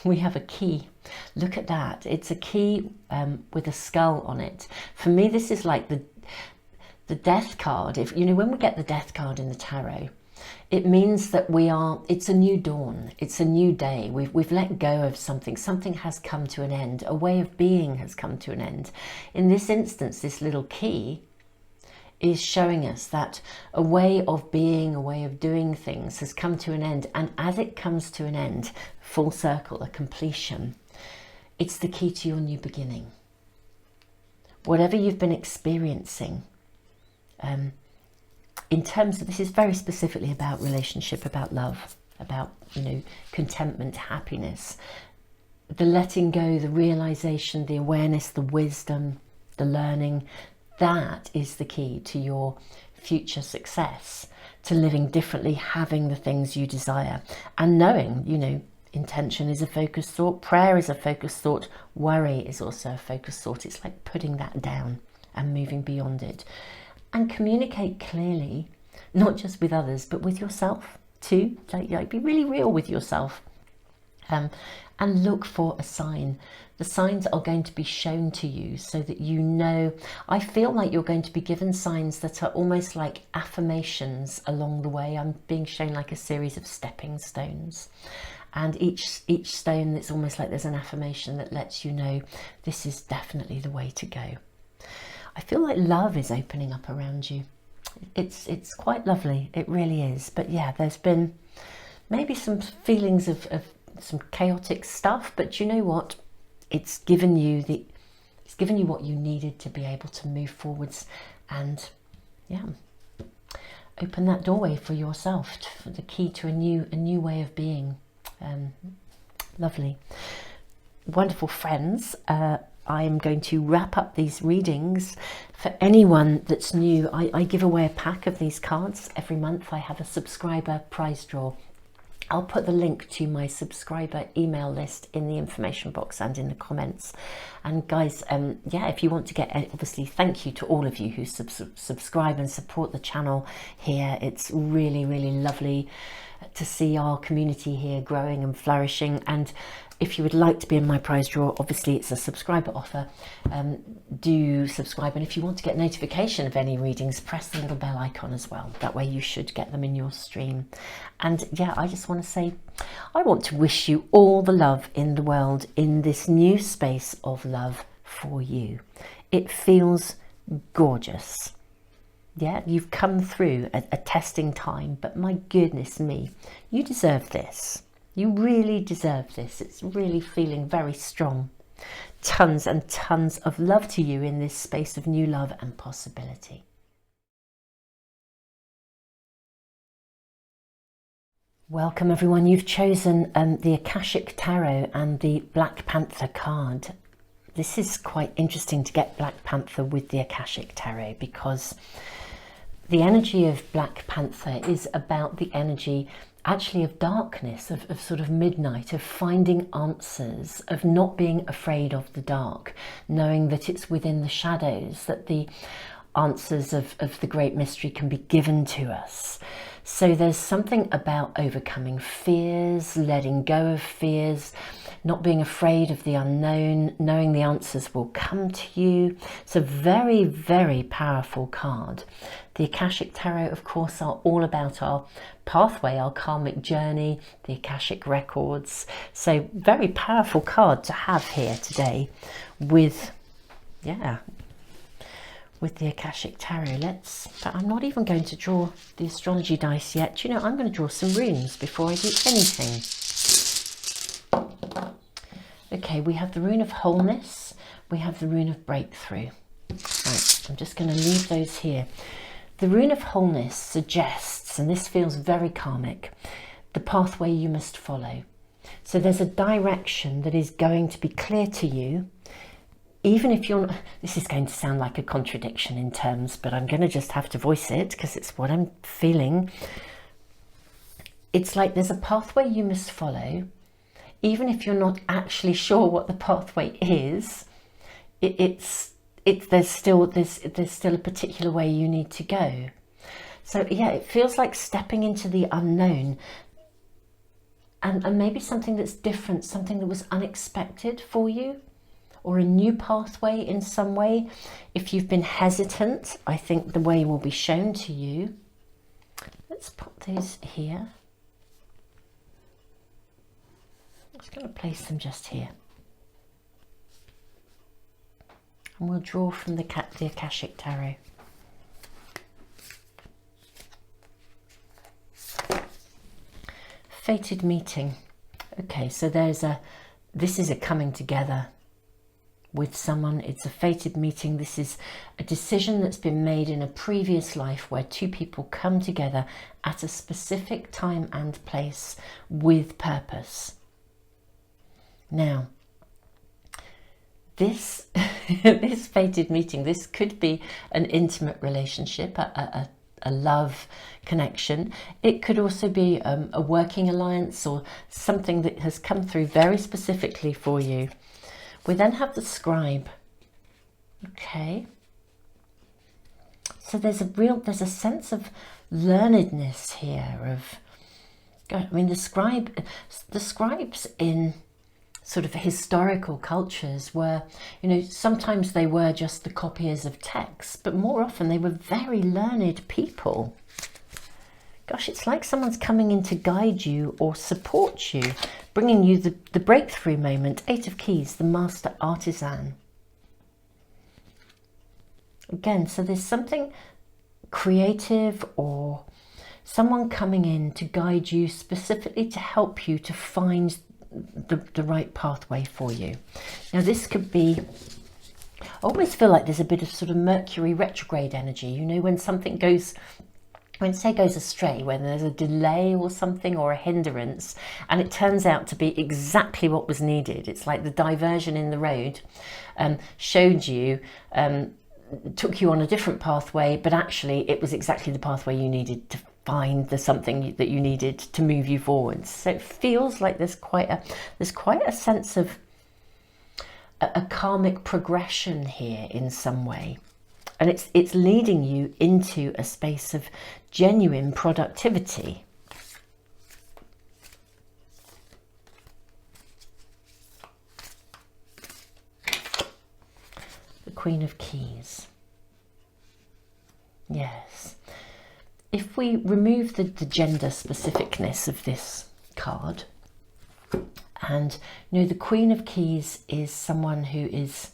S1: We have a key. Look at that. It's a key with a skull on it. For me, this is like the death card. If you know, when we get the death card in the tarot, it means that it's a new dawn, it's a new day. We've let go of something. Something has come to an end. A way of being has come to an end. In this instance, this little key is showing us that a way of being, a way of doing things has come to an end. And as it comes to an end, full circle, a completion, it's the key to your new beginning. Whatever you've been experiencing, in terms of, this is very specifically about relationship, about love, about, you know, contentment, happiness, the letting go, the realization, the awareness, the wisdom, the learning. That is the key to your future success, to living differently, having the things you desire, and knowing, you know, intention is a focused thought, prayer is a focused thought, worry is also a focused thought. It's like putting that down and moving beyond it. And communicate clearly, not just with others, but with yourself too. Like be really real with yourself, and look for a sign. The signs are going to be shown to you so that you know. I feel like you're going to be given signs that are almost like affirmations along the way. I'm being shown like a series of stepping stones. And each stone, it's almost like there's an affirmation that lets you know this is definitely the way to go. I feel like love is opening up around you. It's quite lovely, it really is. But yeah, there's been maybe some feelings of some chaotic stuff, but you know what? It's given you what you needed to be able to move forwards and, yeah, open that doorway for yourself, for the key to a new way of being. Lovely, wonderful friends. I am going to wrap up these readings. For anyone that's new, I give away a pack of these cards every month. I have a subscriber prize draw. I'll put the link to my subscriber email list in the information box and in the comments. And guys, yeah, if you want to get, obviously, thank you to all of you who subscribe and support the channel here. It's really, really lovely to see our community here growing and flourishing. And if you would like to be in my prize draw, obviously it's a subscriber offer. Do subscribe, and if you want to get notification of any readings, press the little bell icon as well. That way you should get them in your stream. And yeah, I just want to say, I want to wish you all the love in the world in this new space of love for you. It feels gorgeous. Yeah, you've come through a testing time, but my goodness me, you deserve this. You really deserve this. It's really feeling very strong. Tons and tons of love to you in this space of new love and possibility. Welcome everyone. You've chosen the Akashic Tarot and the Black Panther card. This is quite interesting to get Black Panther with the Akashic Tarot, because the energy of Black Panther is about the energy actually of darkness, of sort of midnight, of finding answers, of not being afraid of the dark, knowing that it's within the shadows that the answers of the great mystery can be given to us. So there's something about overcoming fears, letting go of fears, not being afraid of the unknown, knowing the answers will come to you. It's a very, very powerful card. The Akashic Tarot, of course, are all about our pathway, our karmic journey, the Akashic records. So very powerful card to have here today with, yeah, with the Akashic Tarot. But I'm not even going to draw the astrology dice yet. You know, I'm going to draw some runes before I do anything. Okay, we have the rune of wholeness. We have the rune of breakthrough. Right, I'm just going to leave those here. The rune of wholeness suggests, and this feels very karmic, the pathway you must follow. So there's a direction that is going to be clear to you, even if you're not, this is going to sound like a contradiction in terms, but I'm going to just have to voice it because it's what I'm feeling. It's like there's a pathway you must follow, even if you're not actually sure what the pathway is. There's still a particular way you need to go. So yeah, it feels like stepping into the unknown and maybe something that's different, something that was unexpected for you, or a new pathway in some way. If you've been hesitant, I think the way will be shown to you. Let's put these here. I'm just going to place them just here. And we'll draw from the Akashic Tarot. Fated meeting. Okay, so this is a coming together with someone. It's a fated meeting. This is a decision that's been made in a previous life where two people come together at a specific time and place with purpose. Now, this this fated meeting, this could be an intimate relationship, a love connection. It could also be a working alliance or something that has come through very specifically for you. We then have the scribe. Okay. So there's a sense of learnedness here of, I mean, the scribes in sort of historical cultures were, you know, sometimes they were just the copiers of texts, but more often they were very learned people. Gosh, it's like someone's coming in to guide you or support you, bringing you the breakthrough moment. 8 of Keys, the master artisan. Again, so there's something creative or someone coming in to guide you, specifically to help you to find the right pathway for you. Now this could be, I always feel like there's a bit of sort of Mercury retrograde energy, you know, when something goes, when say goes astray, when there's a delay or something or a hindrance and it turns out to be exactly what was needed. It's like the diversion in the road showed you, took you on a different pathway, but actually it was exactly the pathway you needed to find the something that you needed to move you forwards. So it feels like there's quite a sense of a karmic progression here in some way, and it's leading you into a space of genuine productivity. The Queen of Keys. Yes. If we remove the gender specificness of this card, and you know, the Queen of Keys is someone who is,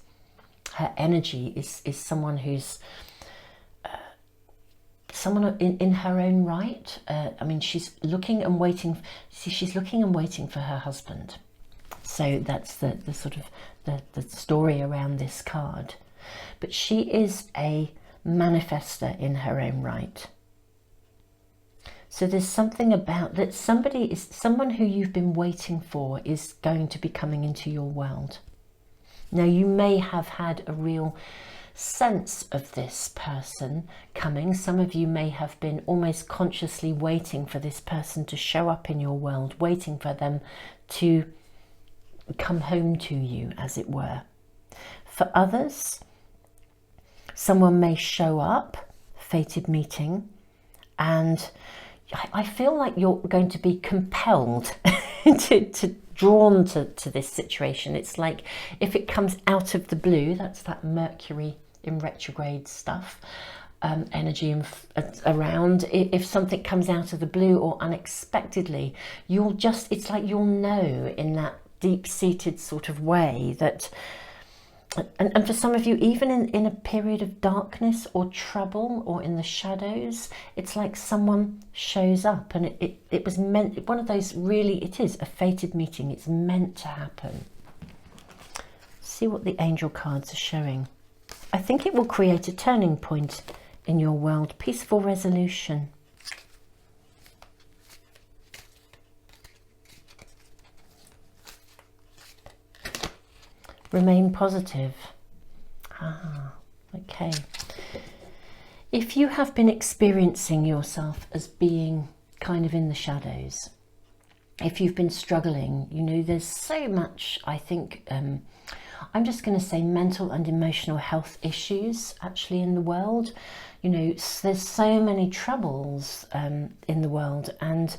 S1: her energy is someone who's someone in her own right. I mean, she's looking and waiting. She's looking and waiting for her husband. So that's the sort of the story around this card. But she is a manifester in her own right. So there's something about that someone who you've been waiting for is going to be coming into your world. Now you may have had a real sense of this person coming. Some of you may have been almost consciously waiting for this person to show up in your world, waiting for them to come home to you, as it were. For others, someone may show up, fated meeting, and I feel like you're going to be compelled to drawn to this situation. It's like if it comes out of the blue, that's that Mercury in retrograde stuff, energy around. If something comes out of the blue or unexpectedly, it's like you'll know in that deep-seated sort of way that, and for some of you, even in a period of darkness or trouble or in the shadows, it's like someone shows up, and it was meant, one of those, really, it is a fated meeting. It's meant to happen. See what the angel cards are showing. I think it will create a turning point in your world. Peaceful resolution. Remain positive. Okay. If you have been experiencing yourself as being kind of in the shadows, if you've been struggling, you know, there's so much, I think, I'm just going to say mental and emotional health issues actually in the world. You know, there's so many troubles in the world, and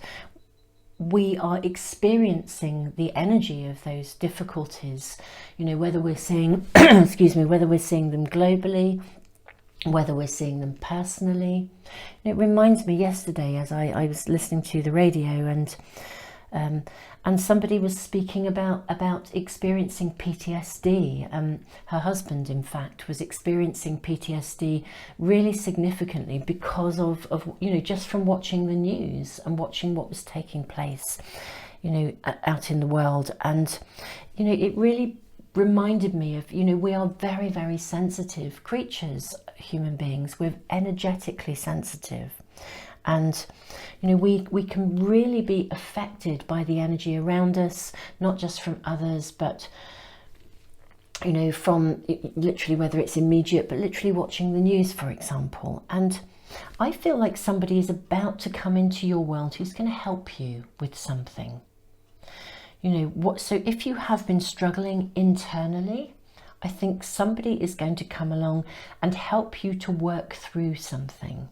S1: we are experiencing the energy of those difficulties, you know, whether we're seeing, excuse me, whether we're seeing them globally, whether we're seeing them personally. And it reminds me yesterday as I was listening to the radio, and somebody was speaking about experiencing PTSD. Her husband, in fact, was experiencing PTSD really significantly because of you know, just from watching the news and watching what was taking place, you know, out in the world. And you know, it really reminded me of, you know, we are very, very sensitive creatures, human beings. We're energetically sensitive. And you know, we can really be affected by the energy around us, not just from others, but you know, from literally, whether it's immediate, but literally watching the news, for example. And I feel like somebody is about to come into your world who's going to help you with something. You know, so if you have been struggling internally, I think somebody is going to come along and help you to work through something.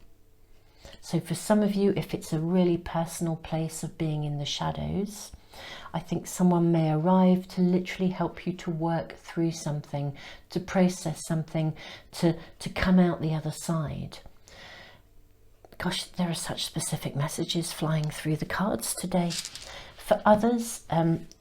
S1: So for some of you, if it's a really personal place of being in the shadows, I think someone may arrive to literally help you to work through something, to process something, to come out the other side. Gosh, there are such specific messages flying through the cards today. For others,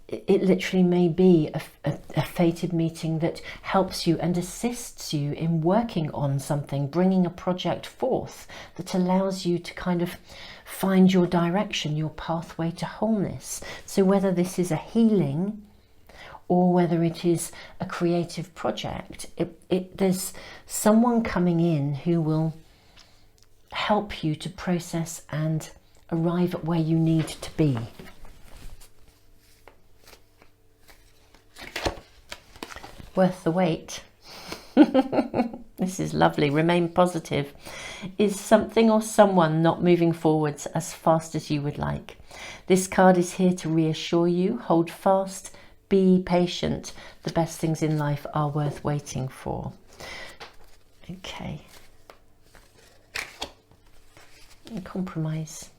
S1: it literally may be a fated meeting that helps you and assists you in working on something, bringing a project forth that allows you to kind of find your direction, your pathway to wholeness. So whether this is a healing or whether it is a creative project, there's someone coming in who will help you to process and arrive at where you need to be. Worth the wait. This is lovely. Remain positive. Is something or someone not moving forwards as fast as you would like? This card is here to reassure you. Hold fast. Be patient. The best things in life are worth waiting for. Okay. And compromise.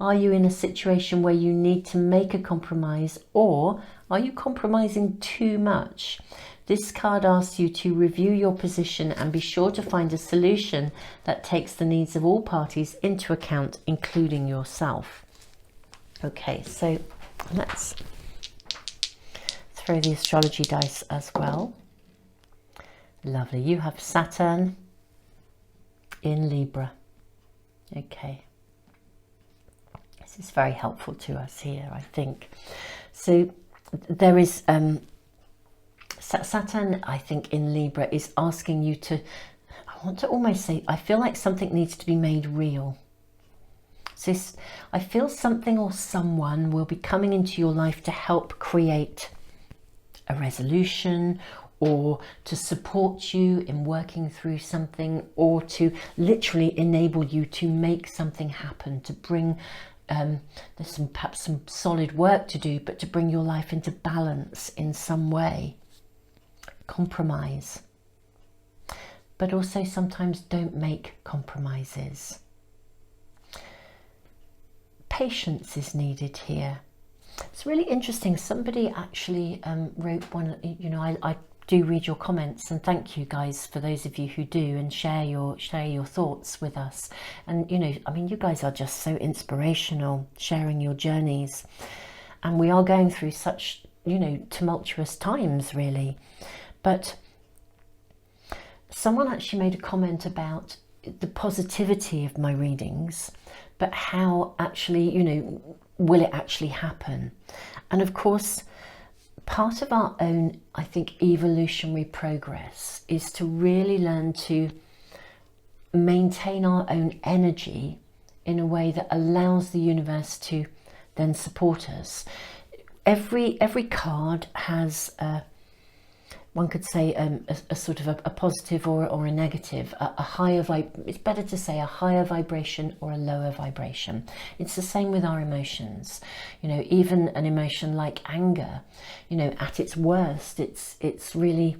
S1: Are you in a situation where you need to make a compromise, or are you compromising too much? This card asks you to review your position and be sure to find a solution that takes the needs of all parties into account, including yourself. Okay, so let's throw the astrology dice as well. Lovely. You have Saturn in Libra. Okay. This is very helpful to us here, I think. So there is Saturn, I think, in Libra is asking you to, I want to almost say, I feel like something needs to be made real. So I feel something or someone will be coming into your life to help create a resolution, or to support you in working through something, or to literally enable you to make something happen, to bring, there's perhaps some solid work to do, but to bring your life into balance in some way. Compromise. But also sometimes don't make compromises. Patience is needed here. It's really interesting. Somebody actually wrote one, you know, I do read your comments, and thank you guys for those of you who do and share your thoughts with us. And you know, I mean, you guys are just so inspirational, sharing your journeys, and we are going through such, you know, tumultuous times really. But someone actually made a comment about the positivity of my readings, but how actually, you know, will it actually happen? And of course, part of our own, I think, evolutionary progress is to really learn to maintain our own energy in a way that allows the universe to then support us. Every card has one could say a sort of a positive or a negative, a higher it's better to say a higher vibration or a lower vibration. It's the same with our emotions. You know, even an emotion like anger, you know, at its worst, it's really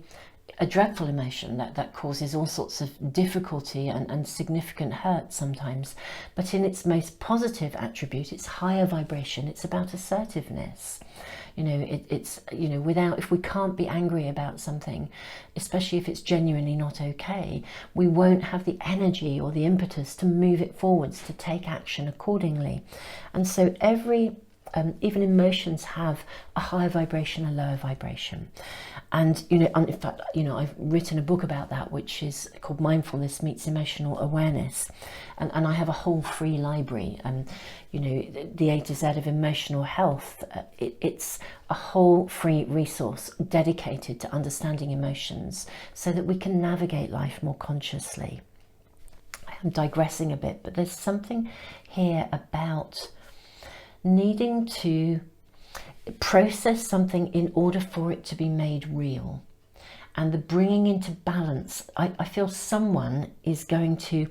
S1: a dreadful emotion that causes all sorts of difficulty and significant hurt sometimes. But in its most positive attribute, it's higher vibration. It's about assertiveness. You know, it's, you know, if we can't be angry about something, especially if it's genuinely not okay, we won't have the energy or the impetus to move it forwards, to take action accordingly. And so even emotions have a higher vibration, a lower vibration. And, you know, in fact, you know, I've written a book about that, which is called Mindfulness Meets Emotional Awareness. And I have a whole free library, you know, the A to Z of emotional health. It's a whole free resource dedicated to understanding emotions so that we can navigate life more consciously. I'm digressing a bit, but there's something here about needing to process something in order for it to be made real, and the bringing into balance. I feel someone is going to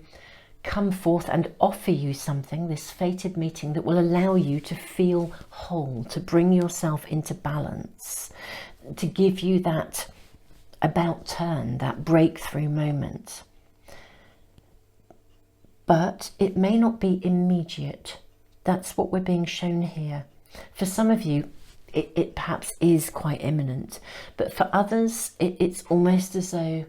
S1: come forth and offer you something, this fated meeting, that will allow you to feel whole, to bring yourself into balance, to give you that about turn, that breakthrough moment. But it may not be immediate. That's what we're being shown here. For some of you, it perhaps is quite imminent, but for others, it's almost as though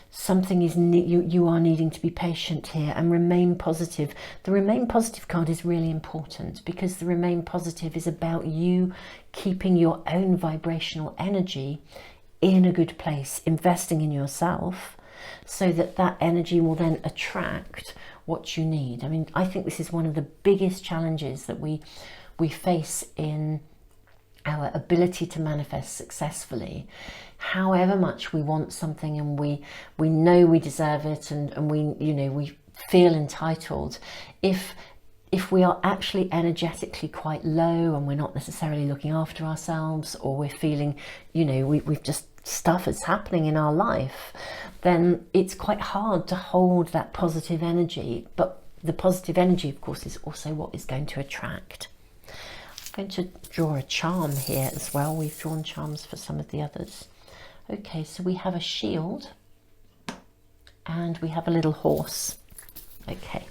S1: something is you are needing to be patient here and remain positive. The remain positive card is really important, because the remain positive is about you keeping your own vibrational energy in a good place, investing in yourself, so that energy will then attract what you need. I mean, I think this is one of the biggest challenges that we face in our ability to manifest successfully. However much we want something and we know we deserve it, and we feel entitled, if we are actually energetically quite low and we're not necessarily looking after ourselves, or we're feeling, we've just stuff that's happening in our life, then it's quite hard to hold that positive energy. But the positive energy, of course, is also what is going to attract. I'm going to draw a charm here as well. We've drawn charms for some of the others. Okay, so we have a shield and we have a little horse. Okay,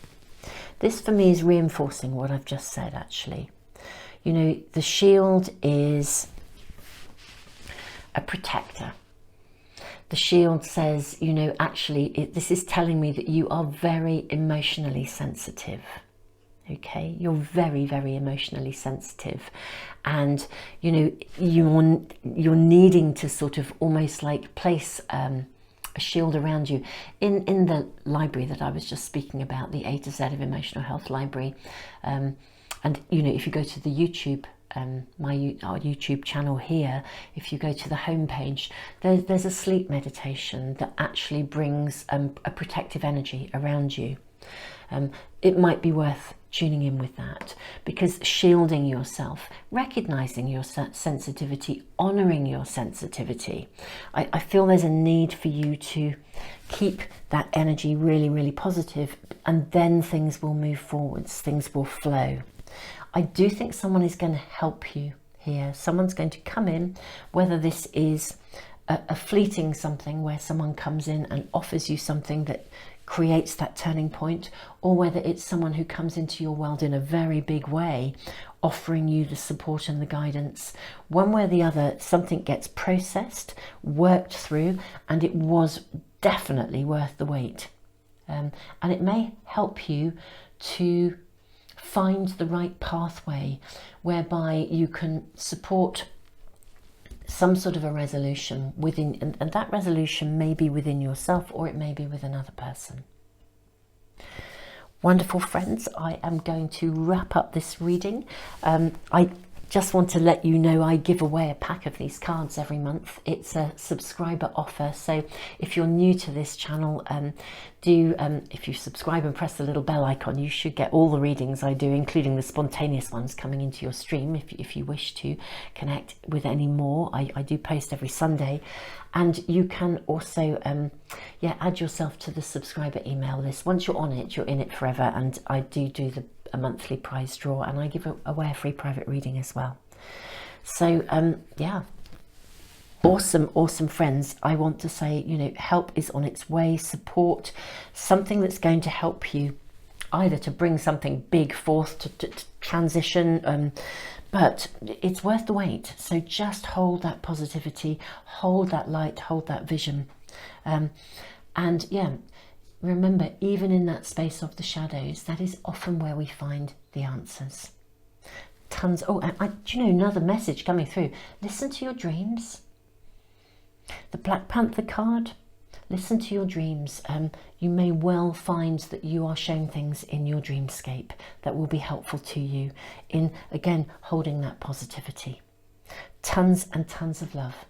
S1: this for me is reinforcing what I've just said, actually. The shield is a protector. The shield says, this is telling me that you are very emotionally sensitive. Okay, you're very, very emotionally sensitive, and you're needing to sort of almost like place a shield around you. In the library that I was just speaking about, the A to Z of Emotional Health library, and if you go to the YouTube, our YouTube channel here, if you go to the home page, there's a sleep meditation that actually brings a protective energy around you. It might be worth tuning in with that, because shielding yourself, recognizing your sensitivity, honoring your sensitivity, I feel there's a need for you to keep that energy really, really positive, and then things will move forwards, things will flow. I do think someone is going to help you here. Someone's going to come in, whether this is a fleeting something where someone comes in and offers you something that creates that turning point, or whether it's someone who comes into your world in a very big way, offering you the support and the guidance. One way or the other, something gets processed, worked through, and it was definitely worth the wait. And it may help you to find the right pathway whereby you can support some sort of a resolution within, and that resolution may be within yourself, or it may be with another person. Wonderful friends, I am going to wrap up this reading. I just want to let you know I give away a pack of these cards every month. It's a subscriber offer, so if you're new to this channel, if you subscribe and press the little bell icon, you should get all the readings I do, including the spontaneous ones coming into your stream. If you wish to connect with any more, I do post every Sunday. And you can also add yourself to the subscriber email list. Once you're on it, you're in it forever. And I do a monthly prize draw, and I give away a free private reading as well. So awesome friends, I want to say, you know, help is on its way. Support, something that's going to help you either to bring something big forth to transition, but it's worth the wait. So just hold that positivity, hold that light, hold that vision, and yeah, remember, even in that space of the shadows, that is often where we find the answers. Tons. Oh, do you know, another message coming through? Listen to your dreams. The Black Panther card. Listen to your dreams. You may well find that you are shown things in your dreamscape that will be helpful to you in, again, holding that positivity. Tons and tons of love.